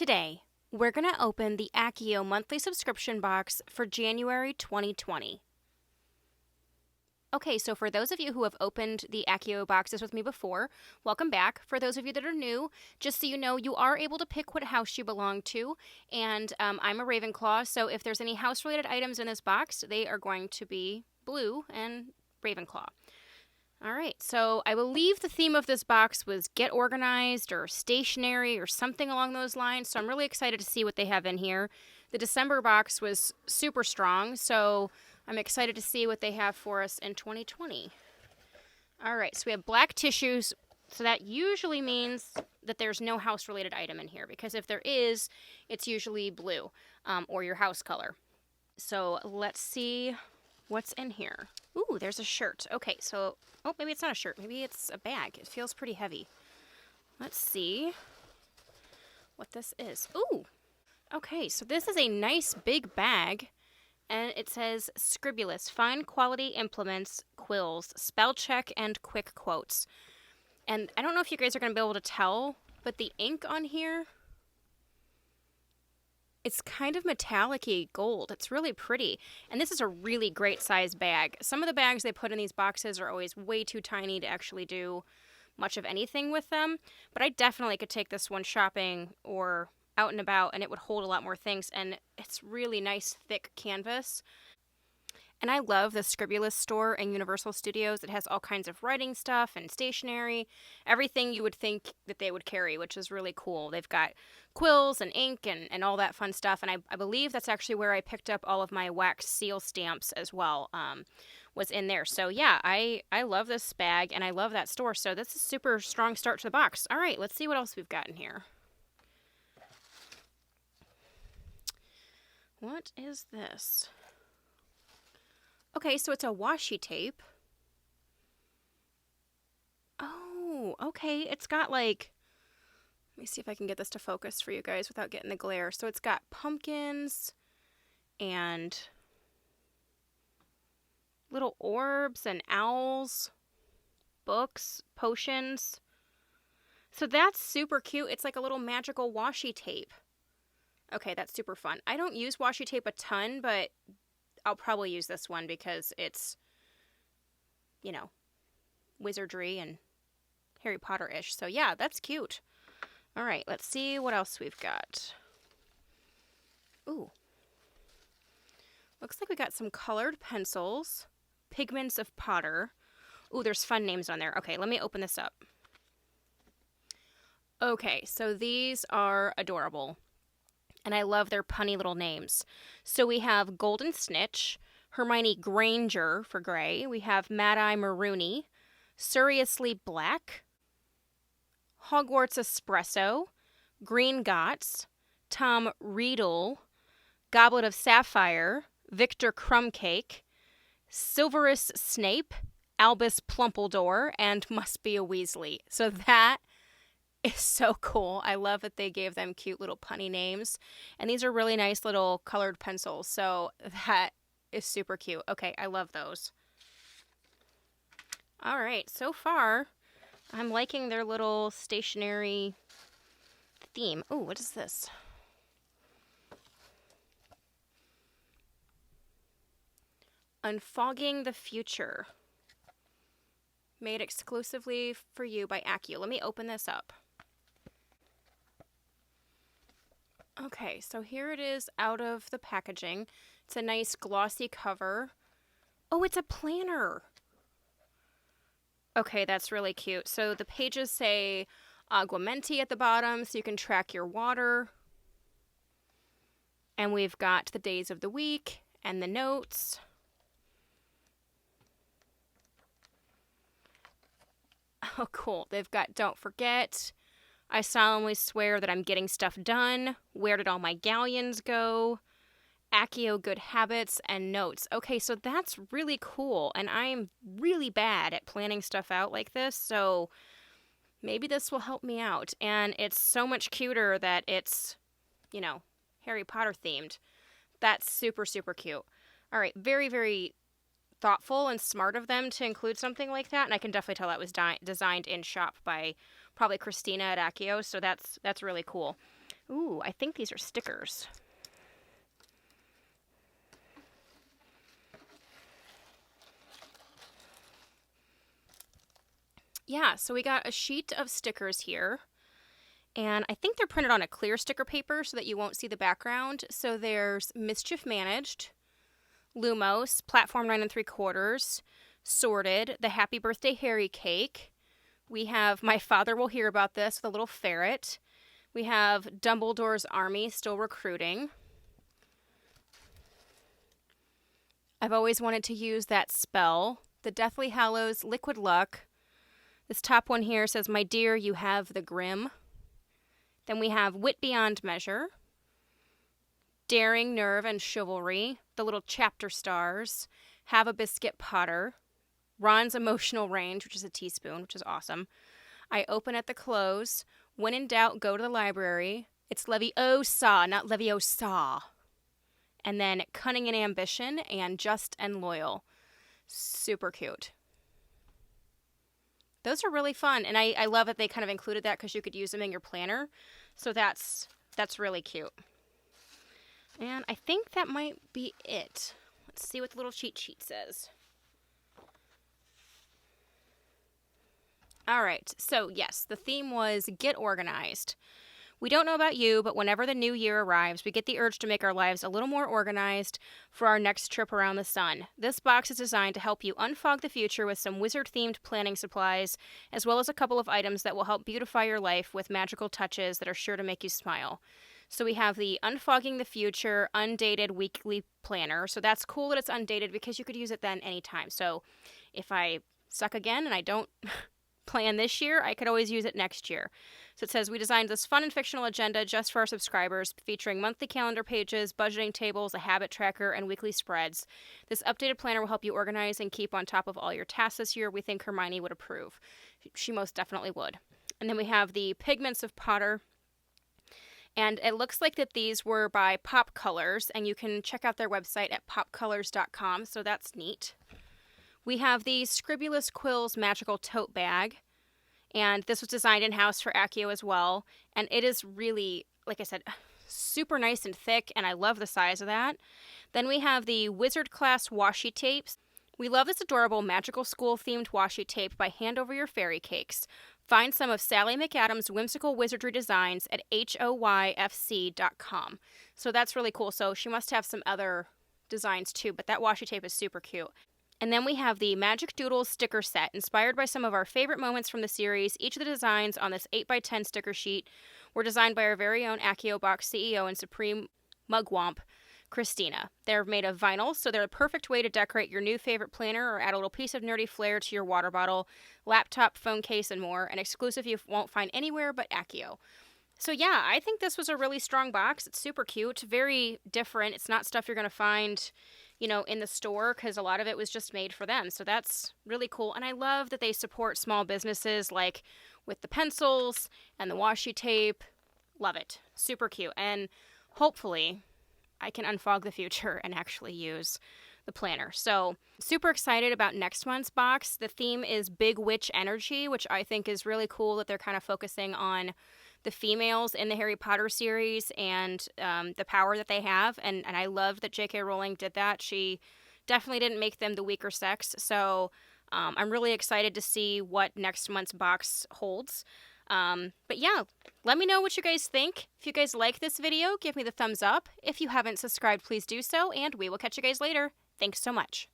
Today, we're going to open the Accio monthly subscription box for January 2020. Okay, so for those of you who have opened the Accio boxes with me before, welcome back. For those of you that are new, just so you know, you are able to pick what house you belong to, and I'm a Ravenclaw, so if there's any house-related items in this box, they are going to be blue and Ravenclaw. All right, so I believe the theme of this box was get organized or stationary or something along those lines, so I'm really excited to see what they have in here. The December box was super strong, so I'm excited to see what they have for us in 2020. All right, so we have black tissues, so that usually means that there's no house-related item in here, because if there is, it's usually blue or your house color. So let's see what's in here. Ooh, there's a shirt. Okay, so, oh, maybe it's not a shirt. Maybe it's a bag. It feels pretty heavy. Let's see what this is. Ooh, okay, so this is a nice big bag, and it says Scribulus, fine quality implements, quills, spell check, and quick quotes. And I don't know if you guys are going to be able to tell, but the ink on here, it's kind of metallic-y gold. It's really pretty. And this is a really great size bag. Some of the bags they put in these boxes are always way too tiny to actually do much of anything with them. But I definitely could take this one shopping or out and about, and it would hold a lot more things. And it's really nice, thick canvas. And I love the Scribulus store in Universal Studios. It has all kinds of writing stuff and stationery, everything you would think that they would carry, which is really cool. They've got quills and ink and all that fun stuff. And I believe that's actually where I picked up all of my wax seal stamps as well, was in there. So yeah, I love this bag and I love that store. So this is a super strong start to the box. All right, let's see what else we've got in here. What is this? Okay, so it's a washi tape. Oh, okay. It's got like, let me see if I can get this to focus for you guys without getting the glare. So it's got pumpkins and little orbs and owls, books, potions. So that's super cute. It's like a little magical washi tape. Okay, that's super fun. I don't use washi tape a ton, but I'll probably use this one because it's, you know, wizardry and Harry Potter-ish. So yeah, that's cute. All right, let's see what else we've got. Ooh. Looks like we got some colored pencils. Pigments of Potter. Ooh, there's fun names on there. Okay, let me open this up. Okay, so these are adorable. And I love their punny little names. So we have Golden Snitch, Hermione Granger for gray. We have Mad-Eye Maroony, Surriously Black, Hogwarts Espresso, Green Gots, Tom Riddle, Goblet of Sapphire, Victor Crumbcake, Silverus Snape, Albus Plumpledore, and Must Be a Weasley. So that is so cool. I love that they gave them cute little punny names. And these are really nice little colored pencils. So that is super cute. Okay, I love those. All right, so far, I'm liking their little stationery theme. Oh, what is this? Unfogging the Future. Made exclusively for you by Accio. Let me open this up. Okay, so here it is out of the packaging. It's a nice glossy cover. Oh, it's a planner. Okay, that's really cute. So the pages say Aguamenti at the bottom, so you can track your water. And we've got the days of the week and the notes. Oh, cool. They've got Don't Forget, I solemnly swear that I'm getting stuff done, Where did all my galleons go, Accio Good Habits, and notes. Okay, so that's really cool, and I'm really bad at planning stuff out like this, so maybe this will help me out. And it's so much cuter that it's, you know, Harry Potter themed. That's super, super cute. All right, very, very thoughtful and smart of them to include something like that, and I can definitely tell that was designed in shop by probably Christina at Accio, so that's really cool. Ooh, I think these are stickers. Yeah, so we got a sheet of stickers here. And I think they're printed on a clear sticker paper so that you won't see the background. So there's Mischief Managed, Lumos, Platform 9 3/4, Sorted, the Happy Birthday Harry cake. We have My Father Will Hear About This with a little ferret. We have Dumbledore's Army Still Recruiting. I've always wanted to use that spell. The Deathly Hallows Liquid Luck. This top one here says, My dear, you have the grim. Then we have Wit Beyond Measure, Daring, Nerve, and Chivalry, the little chapter stars, Have a Biscuit Potter, Ron's Emotional Range, which is a teaspoon, which is awesome. I Open at the Close, When in Doubt, Go to the Library. It's Leviosa, not Leviosa. And then Cunning and Ambition and Just and Loyal. Super cute. Those are really fun, and I love that they kind of included that because you could use them in your planner. So that's really cute. And I think that might be it. Let's see what the little cheat sheet says. All right, so yes, the theme was Get Organized. We don't know about you, but whenever the new year arrives, we get the urge to make our lives a little more organized for our next trip around the sun. This box is designed to help you unfog the future with some wizard-themed planning supplies, as well as a couple of items that will help beautify your life with magical touches that are sure to make you smile. So we have the Unfogging the Future Undated Weekly Planner. So that's cool that it's undated because you could use it then anytime. So if I suck again and I don't plan this year, I could always use it next year. So it says, we designed this fun and fictional agenda just for our subscribers, featuring monthly calendar pages, budgeting tables, a habit tracker, and weekly spreads. This updated planner will help you organize and keep on top of all your tasks this year. We think Hermione would approve. She most definitely would. And then we have the Pigments of Potter. And it looks like that these were by Pop Colors, and you can check out their website at popcolors.com, so that's neat. We have the Scribulous Quills Magical Tote Bag. And this was designed in-house for Accio as well. And it is really, like I said, super nice and thick, and I love the size of that. Then we have the Wizard Class Washi Tapes. We love this adorable magical school-themed washi tape by Hand Over Your Fairy Cakes. Find some of Sally McAdams' whimsical wizardry designs at hoyfc.com. So that's really cool. So she must have some other designs too, but that washi tape is super cute. And then we have the Magic Doodles sticker set, inspired by some of our favorite moments from the series. Each of the designs on this 8x10 sticker sheet were designed by our very own Accio Box CEO and Supreme Mugwump, Christina. They're made of vinyl, so they're a perfect way to decorate your new favorite planner or add a little piece of nerdy flair to your water bottle, laptop, phone case, and more. An exclusive you won't find anywhere but Accio. So yeah, I think this was a really strong box. It's super cute, very different. It's not stuff you're going to find, you know, in the store, because a lot of it was just made for them. So that's really cool. And I love that they support small businesses, like with the pencils and the washi tape. Love it. Super cute. And hopefully I can unfog the future and actually use the planner. So super excited about next month's box. The theme is Big Witch Energy, which I think is really cool that they're kind of focusing on the females in the Harry Potter series and the power that they have. And I love that J.K. Rowling did that. She definitely didn't make them the weaker sex. So I'm really excited to see what next month's box holds. But yeah, let me know what you guys think. If you guys like this video, give me the thumbs up. If you haven't subscribed, please do so. And we will catch you guys later. Thanks so much.